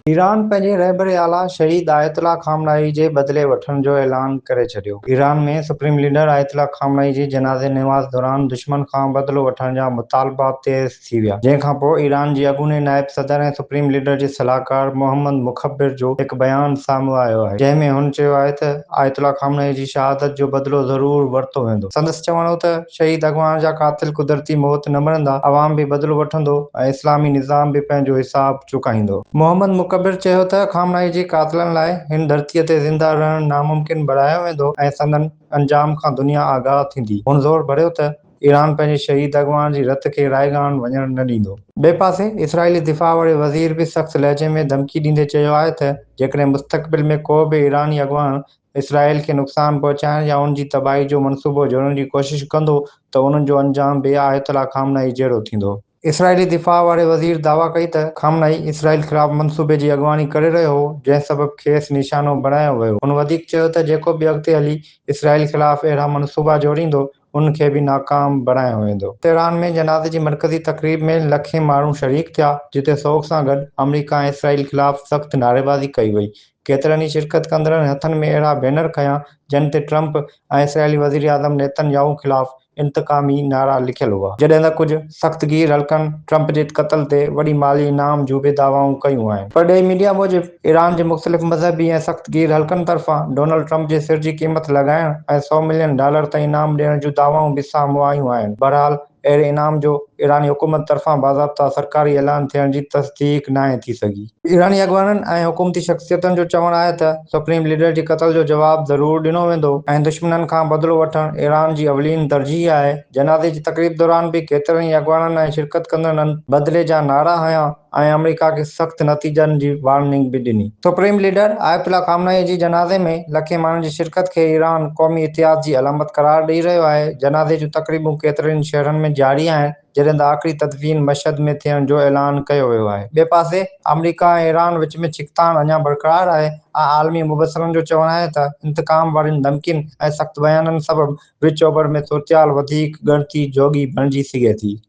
Iran पंहिंजे रहबर आला शहीद आयतुल्ला खामनाई जे बदिले वठण जो ऐलान करे छॾियो। ईरान में सुप्रीम लीडर आयतुल्ला खामनाई जी जनाज़े निमाज़ दौरान दुश्मन खां बदिलो वठण जा मुतालबा तेज़ थी विया, जंहिं खां पोइ ईरान जी अॻूणे नाइब सदर ऐं सुप्रीम लीडर जे सलाहकार मोहम्मद मुख़बिर जो हिकु बयानु साम्हूं आयो आहे, जंहिं में हुन चयो आहे त आयतुल्ला खामनाई जी शहादत जो बदिलो ज़रूर वरितो वेंदो। संदसि चवण हो त शहीद अॻवान जा क़ातिल कुदरती मौत न मरंदा, अवाम बि बदिलो वठंदो ऐं इस्लामी निज़ाम बि पंहिंजो हिसाब चुकाईंदो। मोहम्मद मुक़बिर चयो त खामनाई जी क़ातिलनि लाइ हिन धरतीअ ते ज़िंदा रहणु नामुमकिन बणायो वेंदो ऐं संदनि अंजाम खां दुनिया आगाह थींदी। हुन ज़ोर भरियो त ईरान पंहिंजे शहीद अॻवान जी रत खे रायगान वञणु न ॾींदो। ॿिए पासे इसराइली दिफ़ा वारे वज़ीर बि सख़्त लहजे में धमकी ॾींदे चयो आहे त जेकॾहिं मुस्तक़बिल में को बि ईरानी अॻवान इसराइल खे नुक़सान पहुचाइण या उन जी तबाही जो मनसूबो जोड़ण जी कोशिश कंदो त उन्हनि जो अंजाम बि आयतुल्ला खामनाई जहिड़ो थींदो। इसराइली दिफ़ा वारे वज़ीर दावा कई त खामनाई इसराइल ख़िलाफ़ मनसूबे जी अॻवानी करे रहियो हो, जंहिं सबबु खेसि निशानो बणायो वियो। हुन वधीक चयो त जेको बि अॻिते हली इसराइल ख़िलाफ़ अहिड़ा मनसूबा जोड़ींदो उन खे बि नाकाम बणायो वेंदो। तेहरान में जनाज़े जी मरकज़ी तक़रीब में लखें माण्हू शरीक थिया, जिते सोग सां गॾु अमरीका ऐं इसराइल ख़िलाफ़ सख़्त नारेबाज़ी कई वई। केतिरनि ई शिरकत कंदड़नि हथनि में अहिड़ा बैनर खयां जिन ते ट्रंप ऐं इसराइली वज़ीर आज़म नेतन्याहू ख़िलाफ़ इंतकामी नारा लिखियल हुआ, जॾहिं त कुझु सख़्तगीर हल्कनि ट्रंप जे क़त्ल ते वॾी माली इनाम जूं बि दावाऊं कयूं आहिनि। पर ॾेई मीडिया मूजिबि ईरान जे मुख़्तलिफ़ मज़हबी ऐं सख़्तगीर हल्कनि तरफ़ां डोनाल्ड ट्रंप जे सिर जी क़ीमत लॻाइण ऐं $100 मिलियन ताईं इनाम ॾियण जूं दावाऊं बि साम्हूं आयूं आहिनि। बहरहाल, अहिड़े इनाम जो ईरानी हुकूमत तरफ़ां बाज़ाब्ता सरकारी ऐलान थियण जी तस्दीक़ नाहे थी सघी। ईरानी अॻवाननि ऐं हुकूमती शख़्सियतुनि जो चवणु आहे त सुप्रीम लीडर जी क़त्ल जो जवाबु ज़रूर ॾिनो वेंदो ऐं दुश्मननि खां बदिलो वठणु ईरान जी अवलीन तरजीह आहे। जनाज़े जी तक़रीब दौरान बि केतिरनि ई अॻवाननि ऐं शिरकत कंदड़नि बदिले जा नारा हंया ऐं अमरीका खे सख़्त नतीजनि जी वार्निंग बि ॾिनी। सुप्रीम लीडर आयतुल्ला खामनाई जी जनाज़े में लखें माण्हुनि जी शिरकत खे ईरान क़ौमी इतिहाद जी अलामत क़रार ॾेई रहियो आहे। जनाज़े जूं तक़रीबूं केतिरनि शहरनि में जारी आहिनि, जॾहिं त आख़िरी तदफ़ीन मशहद में थियण जो ऐलान कयो वियो आहे। ॿिए पासे अमरीका ऐं ईरान विच में छिकताण अञा बरक़रार आहे ऐं आलमी मुबसरनि जो चवणु आहे त इंतकाम वारियुनि धमकियुनि ऐं सख़्त बयाननि सबबु विच ओभर में सूरतहाल वधीक ॻणिती जोगी बणिजी सघे थी।